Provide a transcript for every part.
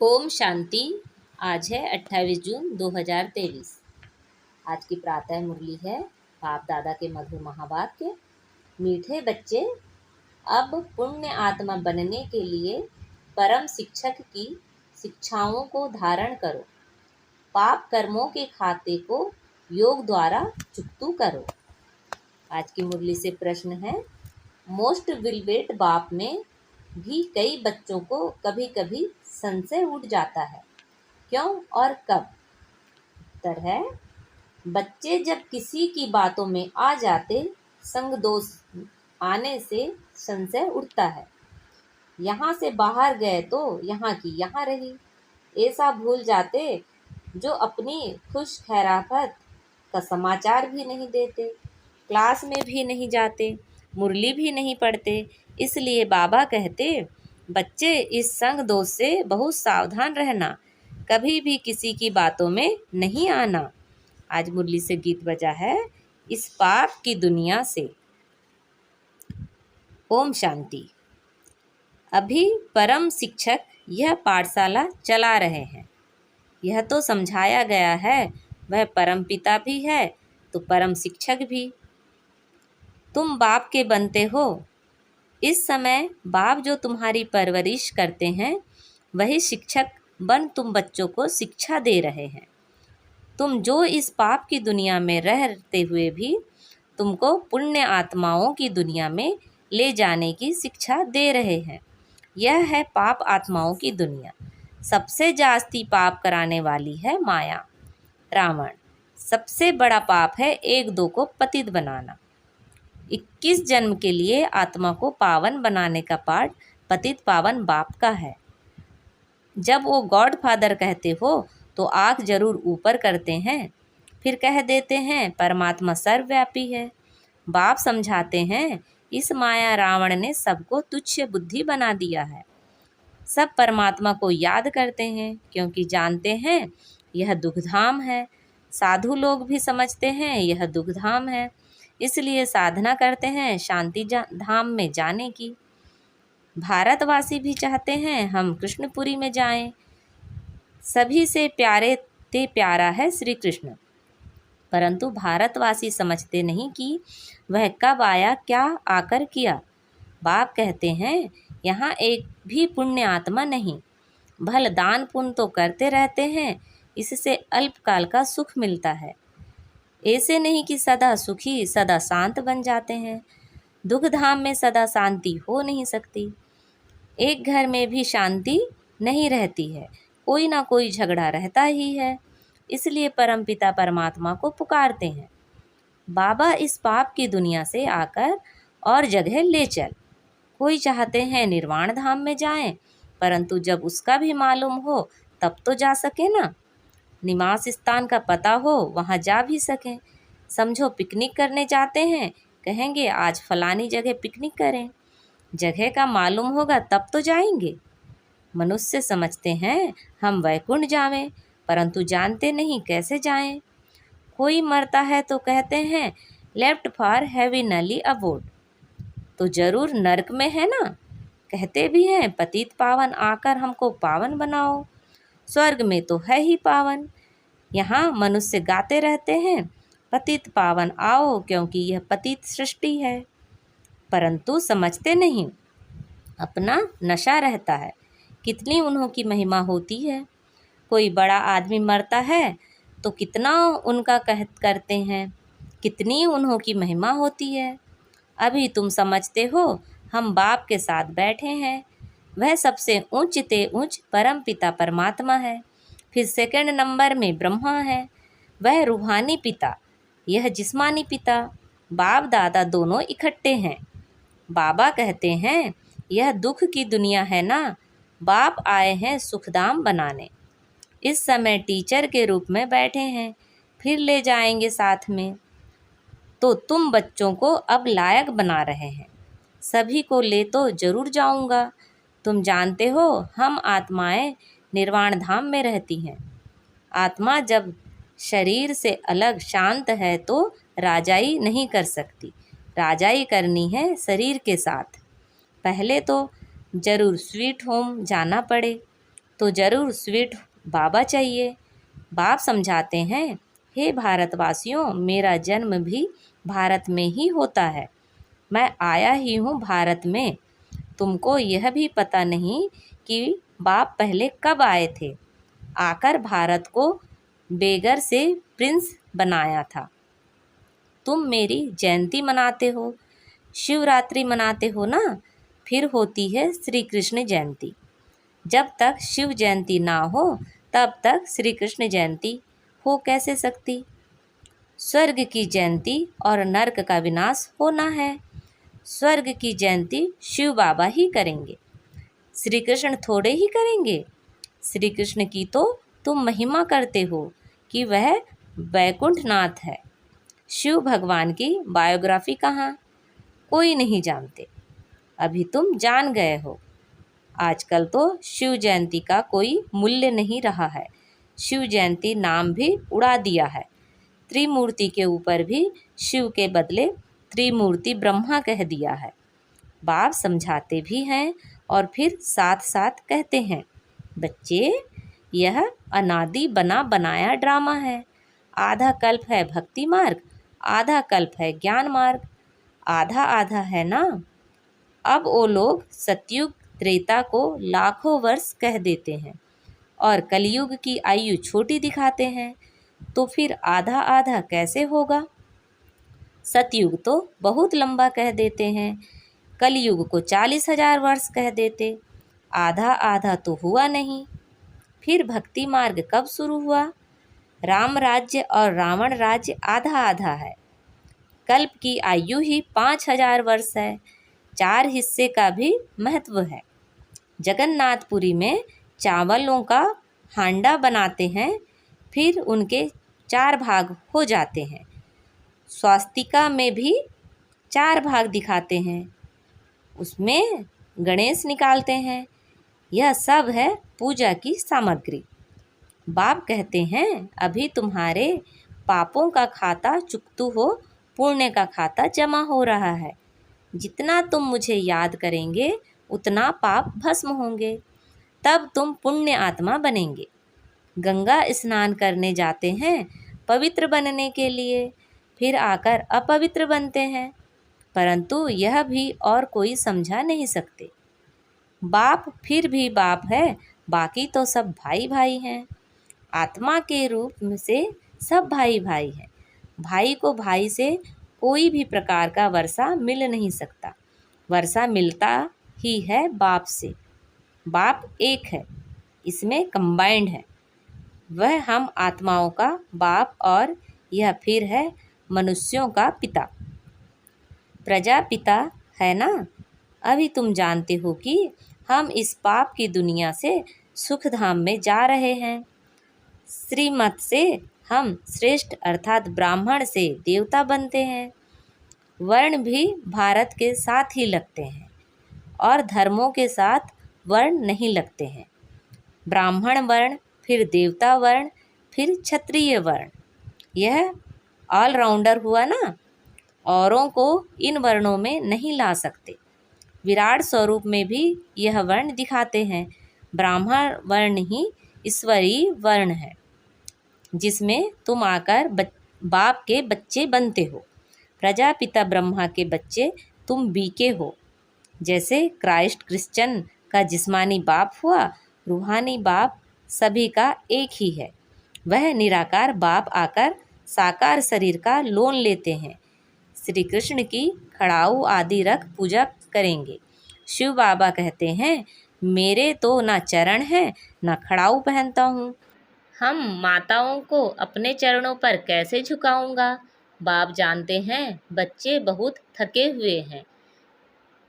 ओम शांति। आज है 28 जून 2023। आज की प्रातः मुरली है बाप दादा के मधुर महावाक्य। मीठे बच्चे, अब पुण्य आत्मा बनने के लिए परम शिक्षक की शिक्षाओं को धारण करो। पाप कर्मों के खाते को योग द्वारा चुकतू करो। आज की मुरली से प्रश्न है, मोस्ट विलवेट बाप में भी कई बच्चों को कभी कभी संशय उठ जाता है, क्यों और कब? उत्तर है, बच्चे जब किसी की बातों में आ जाते, संग दोष आने से संशय उठता है। यहाँ से बाहर गए तो यहाँ की यहाँ रही, ऐसा भूल जाते जो अपनी खुश खैराफत का समाचार भी नहीं देते, क्लास में भी नहीं जाते, मुरली भी नहीं पढ़ते। इसलिए बाबा कहते, बच्चे इस संग दोष से बहुत सावधान रहना, कभी भी किसी की बातों में नहीं आना। आज मुरली से गीत बजा है, इस पाप की दुनिया से। ओम शांति। अभी परम शिक्षक यह पाठशाला चला रहे हैं। यह तो समझाया गया है, वह परम पिता भी है तो परम शिक्षक भी। तुम बाप के बनते हो। इस समय बाप जो तुम्हारी परवरिश करते हैं, वही शिक्षक बन तुम बच्चों को शिक्षा दे रहे हैं। तुम जो इस पाप की दुनिया में रहते हुए भी तुमको पुण्य आत्माओं की दुनिया में ले जाने की शिक्षा दे रहे हैं। यह है पाप आत्माओं की दुनिया। सबसे जास्ती पाप कराने वाली है माया, रावण। सबसे बड़ा पाप है एक दो को पतित बनाना। 21 जन्म के लिए आत्मा को पावन बनाने का पाठ पतित पावन बाप का है। जब वो गॉड फादर कहते हो तो आँख जरूर ऊपर करते हैं, फिर कह देते हैं परमात्मा सर्वव्यापी है। बाप समझाते हैं, इस माया रावण ने सबको तुच्छ बुद्धि बना दिया है। सब परमात्मा को याद करते हैं क्योंकि जानते हैं यह दुखधाम है। साधु लोग भी समझते हैं यह दुखधाम है, इसलिए साधना करते हैं शांति धाम में जाने की। भारतवासी भी चाहते हैं हम कृष्णपुरी में जाएं। सभी से प्यारे ते प्यारा है श्री कृष्ण, परंतु भारतवासी समझते नहीं कि वह कब आया, क्या आकर किया। बाप कहते हैं, यहाँ एक भी पुण्य आत्मा नहीं। भल दान पुण्य तो करते रहते हैं, इससे अल्पकाल का सुख मिलता है। ऐसे नहीं कि सदा सुखी सदा शांत बन जाते हैं। दुख धाम में सदा शांति हो नहीं सकती। एक घर में भी शांति नहीं रहती है, कोई ना कोई झगड़ा रहता ही है। इसलिए परमपिता परमात्मा को पुकारते हैं, बाबा इस पाप की दुनिया से आकर और जगह ले चल। कोई चाहते हैं निर्वाण धाम में जाएं, परंतु जब उसका भी मालूम हो तब तो जा सके ना। निवास स्थान का पता हो वहाँ जा भी सकें। समझो पिकनिक करने जाते हैं, कहेंगे आज फलानी जगह पिकनिक करें। जगह का मालूम होगा तब तो जाएंगे। मनुष्य समझते हैं हम वैकुंठ जावें, परंतु जानते नहीं कैसे जाएं। कोई मरता है तो कहते हैं लेफ्ट फॉर हेविनली अबोर्ड, तो जरूर नरक में है ना। कहते भी हैं पतित पावन आकर हमको पावन बनाओ। स्वर्ग में तो है ही पावन। यहाँ मनुष्य गाते रहते हैं पतित पावन आओ, क्योंकि यह पतित सृष्टि है। परंतु समझते नहीं, अपना नशा रहता है। कितनी उन्हों की महिमा होती है। कोई बड़ा आदमी मरता है तो कितना उनका करते हैं, कितनी उन्हों की महिमा होती है। अभी तुम समझते हो हम बाप के साथ बैठे हैं, वह सबसे ऊंच ते ऊंच परम पिता परमात्मा है। फिर सेकंड नंबर में ब्रह्मा है, वह रूहानी पिता, यह जिस्मानी पिता। बाप दादा दोनों इकट्ठे हैं। बाबा कहते हैं यह दुख की दुनिया है ना, बाप आए हैं सुखधाम बनाने। इस समय टीचर के रूप में बैठे हैं, फिर ले जाएंगे साथ में। तो तुम बच्चों को अब लायक बना रहे हैं। सभी को ले तो जरूर जाऊंगा। तुम जानते हो हम आत्माएं निर्वाण धाम में रहती हैं। आत्मा जब शरीर से अलग शांत है तो राजाई नहीं कर सकती। राजाई करनी है शरीर के साथ। पहले तो जरूर स्वीट होम जाना पड़े, तो ज़रूर स्वीट बाबा चाहिए। बाप समझाते हैं, हे भारतवासियों, मेरा जन्म भी भारत में ही होता है। मैं आया ही हूँ भारत में। तुमको यह भी पता नहीं कि बाप पहले कब आए थे। आकर भारत को बेगर से प्रिंस बनाया था। तुम मेरी जयंती मनाते हो, शिवरात्रि मनाते हो ना, फिर होती है श्री कृष्ण जयंती। जब तक शिव जयंती ना हो तब तक श्री कृष्ण जयंती हो कैसे सकती। स्वर्ग की जयंती और नरक का विनाश होना है। स्वर्ग की जयंती शिव बाबा ही करेंगे, श्री कृष्ण थोड़े ही करेंगे। श्री कृष्ण की तो तुम महिमा करते हो कि वह वैकुंठनाथ है। शिव भगवान की बायोग्राफी कहाँ, कोई नहीं जानते। अभी तुम जान गए हो। आजकल तो शिव जयंती का कोई मूल्य नहीं रहा है। शिव जयंती नाम भी उड़ा दिया है। त्रिमूर्ति के ऊपर भी शिव के बदले त्रिमूर्ति ब्रह्मा कह दिया है। बाप समझाते भी हैं और फिर साथ साथ कहते हैं, बच्चे, यह अनादि बना बनाया ड्रामा है। आधा कल्प है भक्ति मार्ग, आधा कल्प है ज्ञान मार्ग, आधा आधा है ना। अब वो लोग सतयुग त्रेता को लाखों वर्ष कह देते हैं और कलयुग की आयु छोटी दिखाते हैं, तो फिर आधा आधा कैसे होगा। सतयुग तो बहुत लंबा कह देते हैं, कलयुग को 40,000 वर्ष कह देते। आधा आधा तो हुआ नहीं। फिर भक्ति मार्ग कब शुरू हुआ। राम राज्य और रावण राज्य आधा आधा है। कल्प की आयु ही 5,000 वर्ष है। 4 हिस्से का भी महत्व है। जगन्नाथपुरी में चावलों का हांडा बनाते हैं, फिर उनके 4 भाग हो जाते हैं। स्वास्तिका में भी 4 भाग दिखाते हैं, उसमें गणेश निकालते हैं। यह सब है पूजा की सामग्री। बाप कहते हैं, अभी तुम्हारे पापों का खाता चुकतू हो, पुण्य का खाता जमा हो रहा है। जितना तुम मुझे याद करेंगे उतना पाप भस्म होंगे, तब तुम पुण्य आत्मा बनेंगे। गंगा स्नान करने जाते हैं पवित्र बनने के लिए, फिर आकर अपवित्र बनते हैं, परंतु यह भी और कोई समझा नहीं सकते। बाप फिर भी बाप है, बाकी तो सब भाई भाई हैं। आत्मा के रूप में से सब भाई भाई हैं। भाई को भाई से कोई भी प्रकार का वर्षा मिल नहीं सकता। वर्षा मिलता ही है बाप से। बाप एक है, इसमें कंबाइंड है। वह हम आत्माओं का बाप और यह फिर है मनुष्यों का पिता। प्रजापिता है ना। अभी तुम जानते हो कि हम इस पाप की दुनिया से सुख धाम में जा रहे हैं। श्रीमत से हम श्रेष्ठ अर्थात ब्राह्मण से देवता बनते हैं। वर्ण भी भारत के साथ ही लगते हैं और धर्मों के साथ वर्ण नहीं लगते हैं। ब्राह्मण वर्ण, फिर देवता वर्ण, फिर क्षत्रिय वर्ण। यह ऑलराउंडर हुआ ना। औरों को इन वर्णों में नहीं ला सकते। विराट स्वरूप में भी यह वर्ण दिखाते हैं। ब्राह्मण वर्ण ही ईश्वरीय वर्ण है, जिसमें तुम आकर बाप के बच्चे बनते हो। प्रजापिता ब्रह्मा के बच्चे तुम बीके हो। जैसे क्राइस्ट क्रिश्चियन का जिस्मानी बाप हुआ, रूहानी बाप सभी का एक ही है। वह निराकार बाप आकर साकार शरीर का लोन लेते हैं। श्री कृष्ण की खड़ाऊ आदि रख पूजा करेंगे। शिव बाबा कहते हैं, मेरे तो ना चरण हैं ना खड़ाऊ पहनता हूँ। हम माताओं को अपने चरणों पर कैसे झुकाऊंगा। बाप जानते हैं बच्चे बहुत थके हुए हैं।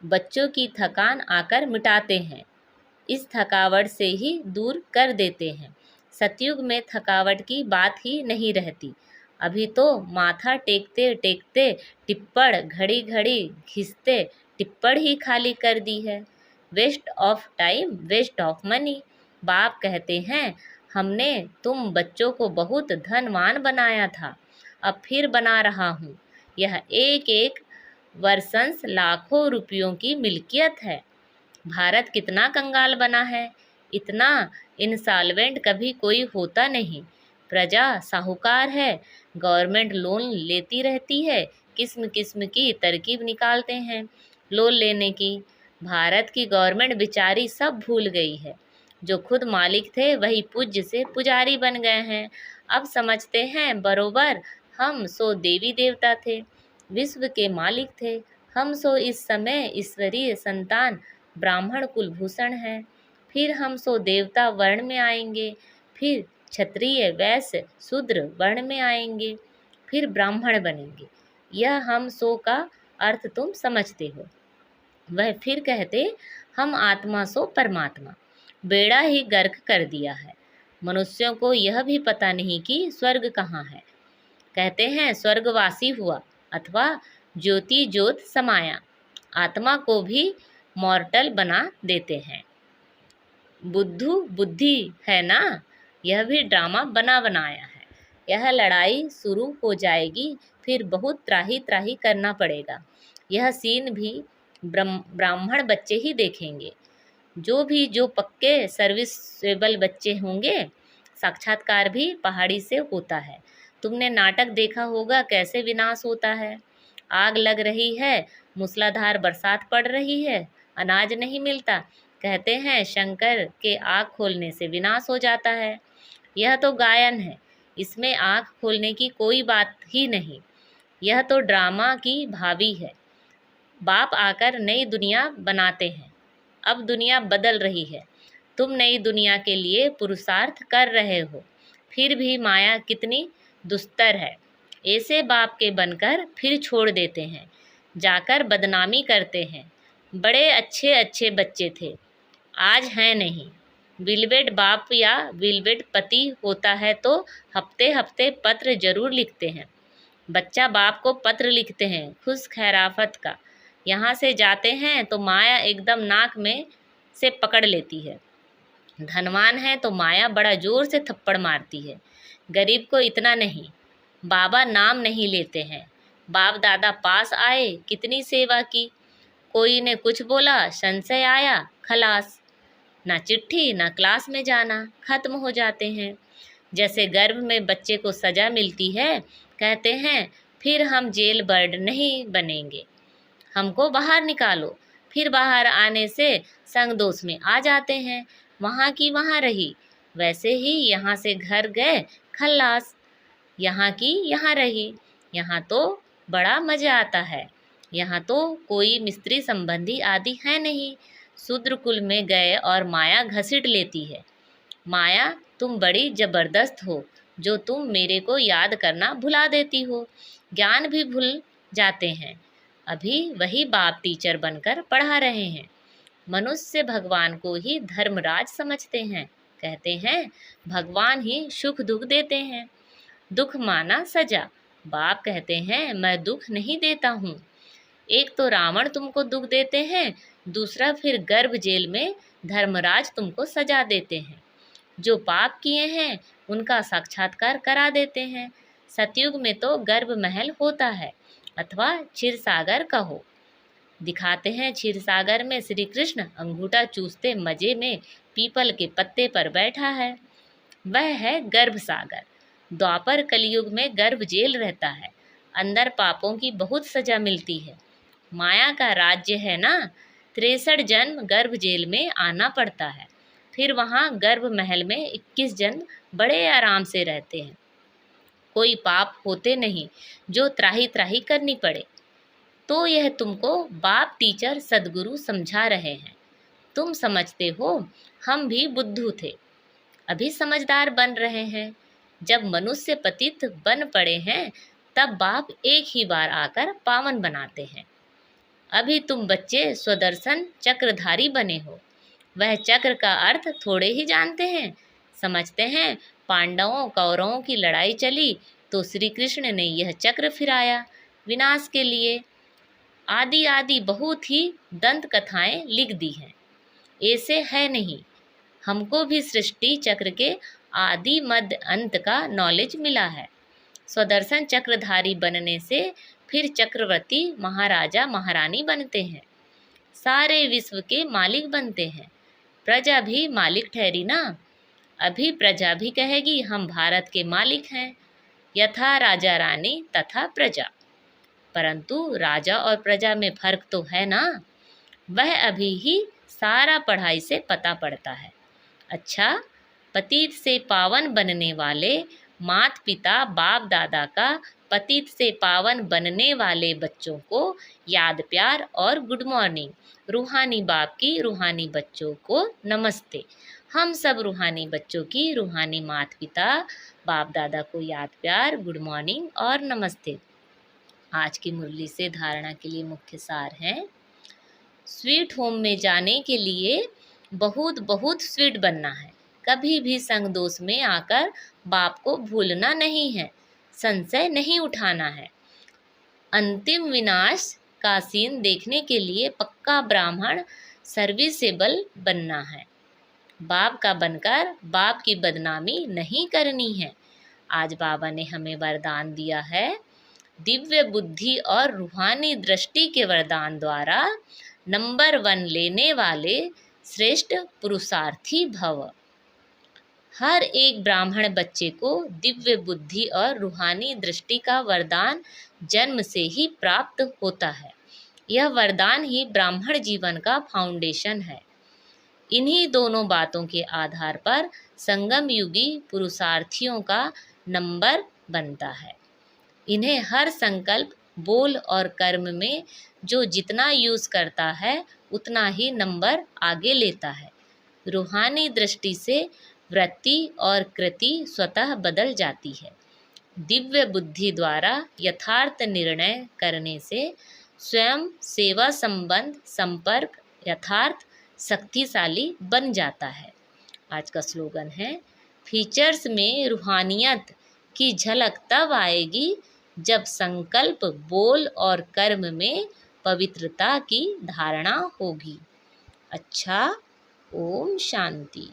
बच्चों की थकान आकर मिटाते हैं। इस थकावट से ही दूर कर देते हैं। सतयुग में थकावट की बात ही नहीं रहती। अभी तो माथा टेकते टेकते टिप्पण घड़ी घड़ी घिसते टिप्पण ही खाली कर दी है। Waste of time, waste of money. बाप कहते हैं, हमने तुम बच्चों को बहुत धनवान बनाया था, अब फिर बना रहा हूँ। यह एक एक वर्षंस लाखों रुपयों की मिल्कियत है। भारत कितना कंगाल बना है, इतना इंसॉल्वेंट कभी कोई होता नहीं। प्रजा साहूकार है, गवर्नमेंट लोन लेती रहती है, किस्म किस्म की तरकीब निकालते हैं लोन लेने की। भारत की गवर्नमेंट बेचारी सब भूल गई है। जो खुद मालिक थे वही पूज्य से पुजारी बन गए हैं। अब समझते हैं बरोबर हम सो देवी देवता थे, विश्व के मालिक थे। हम सो इस समय ईश्वरीय संतान ब्राह्मण कुलभूषण हैं। फिर हम सो देवता वर्ण में आएंगे, फिर क्षत्रिय वैश्य शूद्र वर्ण में आएंगे, फिर ब्राह्मण बनेंगे। यह हम सो का अर्थ तुम समझते हो। वह फिर कहते, हम आत्मा सो परमात्मा। बेड़ा ही गर्क कर दिया है। मनुष्यों को यह भी पता नहीं कि स्वर्ग कहाँ है। कहते हैं स्वर्गवासी हुआ अथवा ज्योति ज्योत समाया। आत्मा को भी मॉर्टल बना देते हैं। बुद्धू बुद्धि है ना, यह भी ड्रामा बना बनाया है। यह लड़ाई शुरू हो जाएगी, फिर बहुत त्राही त्राही करना पड़ेगा। यह सीन भी ब्राह्मण बच्चे ही देखेंगे। जो पक्के सर्विसेबल बच्चे होंगे। साक्षात्कार भी पहाड़ी से होता है। तुमने नाटक देखा होगा कैसे विनाश होता है। आग लग रही है, मूसलाधार बरसात पड़ रही है, अनाज नहीं मिलता। कहते हैं शंकर के आँख खोलने से विनाश हो जाता है। यह तो गायन है, इसमें आँख खोलने की कोई बात ही नहीं। यह तो ड्रामा की भावी है। बाप आकर नई दुनिया बनाते हैं। अब दुनिया बदल रही है। तुम नई दुनिया के लिए पुरुषार्थ कर रहे हो। फिर भी माया कितनी दुस्तर है। ऐसे बाप के बनकर फिर छोड़ देते हैं, जाकर बदनामी करते हैं। बड़े अच्छे अच्छे बच्चे थे, आज हैं नहीं। विलवेट बाप या विलवेट पति होता है तो हफ्ते हफ्ते पत्र जरूर लिखते हैं। बच्चा बाप को पत्र लिखते हैं खुश खैराफत का। यहाँ से जाते हैं तो माया एकदम नाक में से पकड़ लेती है। धनवान है तो माया बड़ा जोर से थप्पड़ मारती है। गरीब को इतना नहीं। बाबा नाम नहीं लेते हैं। बाप दादा पास आए, कितनी सेवा की। कोई ने कुछ बोला, संशय आया, खलास। ना चिट्ठी ना क्लास में जाना, खत्म हो जाते हैं। जैसे गर्भ में बच्चे को सजा मिलती है, कहते हैं फिर हम जेल बर्ड नहीं बनेंगे, हमको बाहर निकालो। फिर बाहर आने से संग दोष में आ जाते हैं, वहाँ की वहाँ रही। वैसे ही यहाँ से घर गए खल्लास, यहाँ की यहाँ रही। यहाँ तो बड़ा मज़ा आता है। यहाँ तो कोई मिस्त्री संबंधी आदि है नहीं। शूद्र कुल में गए और माया घसीट लेती है। माया तुम बड़ी जबरदस्त हो, जो तुम मेरे को याद करना भुला देती हो। ज्ञान भी भूल जाते हैं। अभी वही बाप टीचर बनकर पढ़ा रहे हैं। मनुष्य भगवान को ही धर्मराज समझते हैं। कहते हैं भगवान ही सुख दुख देते हैं। दुख माना सजा। बाप कहते हैं मैं दुख नहीं देता हूँ। एक तो रावण तुमको दुख देते हैं, दूसरा फिर गर्भ जेल में धर्मराज तुमको सजा देते हैं। जो पाप किए हैं उनका साक्षात्कार करा देते हैं। सतयुग में तो गर्भ महल होता है, अथवा क्षीरसागर कहो। दिखाते हैं क्षीरसागर में श्री कृष्ण अंगूठा चूसते मजे में पीपल के पत्ते पर बैठा है। वह है गर्भ सागर। द्वापर कलयुग में गर्भ जेल रहता है। अंदर पापों की बहुत सजा मिलती है। माया का राज्य है ना, 63 जन्म गर्भ जेल में आना पड़ता है। फिर वहाँ गर्भ महल में 21 जन्म बड़े आराम से रहते हैं। कोई पाप होते नहीं जो त्राही त्राही करनी पड़े। तो यह तुमको बाप टीचर सदगुरु समझा रहे हैं। तुम समझते हो हम भी बुद्धू थे, अभी समझदार बन रहे हैं। जब मनुष्य पतित बन पड़े हैं तब बाप एक ही बार आकर पावन बनाते हैं। अभी तुम बच्चे स्वदर्शन चक्रधारी बने हो। वह चक्र का अर्थ थोड़े ही जानते हैं। समझते हैं पांडवों कौरवों की लड़ाई चली तो श्री कृष्ण ने यह चक्र फिराया विनाश के लिए। आदि आदि बहुत ही दंत कथाएं लिख दी हैं। ऐसे है नहीं। हमको भी सृष्टि चक्र के आदि मध्य अंत का नॉलेज मिला है। स्वदर्शन चक्रधारी बनने से फिर चक्रवर्ती महाराजा महारानी बनते हैं, सारे विश्व के मालिक बनते हैं। प्रजा भी मालिक ठहरी ना। अभी प्रजा भी कहेगी हम भारत के मालिक हैं। यथा राजा रानी तथा प्रजा। परंतु राजा और प्रजा में फर्क तो है ना, वह अभी ही सारा पढ़ाई से पता पड़ता है। अच्छा, पतित से पावन बनने वाले माता पिता बाप दादा का पतित से पावन बनने वाले बच्चों को याद प्यार और गुड मॉर्निंग। रूहानी बाप की रूहानी बच्चों को नमस्ते। हम सब रूहानी बच्चों की रूहानी माता पिता बाप दादा को याद प्यार, गुड मॉर्निंग और नमस्ते। आज की मुरली से धारणा के लिए मुख्य सार है, स्वीट होम में जाने के लिए बहुत बहुत स्वीट बनना है। कभी भी संग दोष में आकर बाप को भूलना नहीं है। संशय नहीं उठाना है। अंतिम विनाश का सीन देखने के लिए पक्का ब्राह्मण सर्विसेबल बनना है। बाप का बनकर बाप की बदनामी नहीं करनी है। आज बाबा ने हमें वरदान दिया है, दिव्य बुद्धि और रूहानी दृष्टि के वरदान द्वारा नंबर 1 लेने वाले श्रेष्ठ पुरुषार्थी भव। हर एक ब्राह्मण बच्चे को दिव्य बुद्धि और रूहानी दृष्टि का वरदान जन्म से ही प्राप्त होता है। यह वरदान ही ब्राह्मण जीवन का फाउंडेशन है। इन्हीं दोनों बातों के आधार पर संगम युगी पुरुषार्थियों का नंबर बनता है। इन्हें हर संकल्प, बोल और कर्म में जो जितना यूज़ करता है उतना ही नंबर आगे लेता है। रूहानी दृष्टि से वृत्ति और कृति स्वतः बदल जाती है। दिव्य बुद्धि द्वारा यथार्थ निर्णय करने से स्वयं सेवा संबंध संपर्क यथार्थ शक्तिशाली बन जाता है। आज का स्लोगन है, फीचर्स में रूहानियत की झलक तब आएगी जब संकल्प, बोल और कर्म में पवित्रता की धारणा होगी। अच्छा, ओम शांति।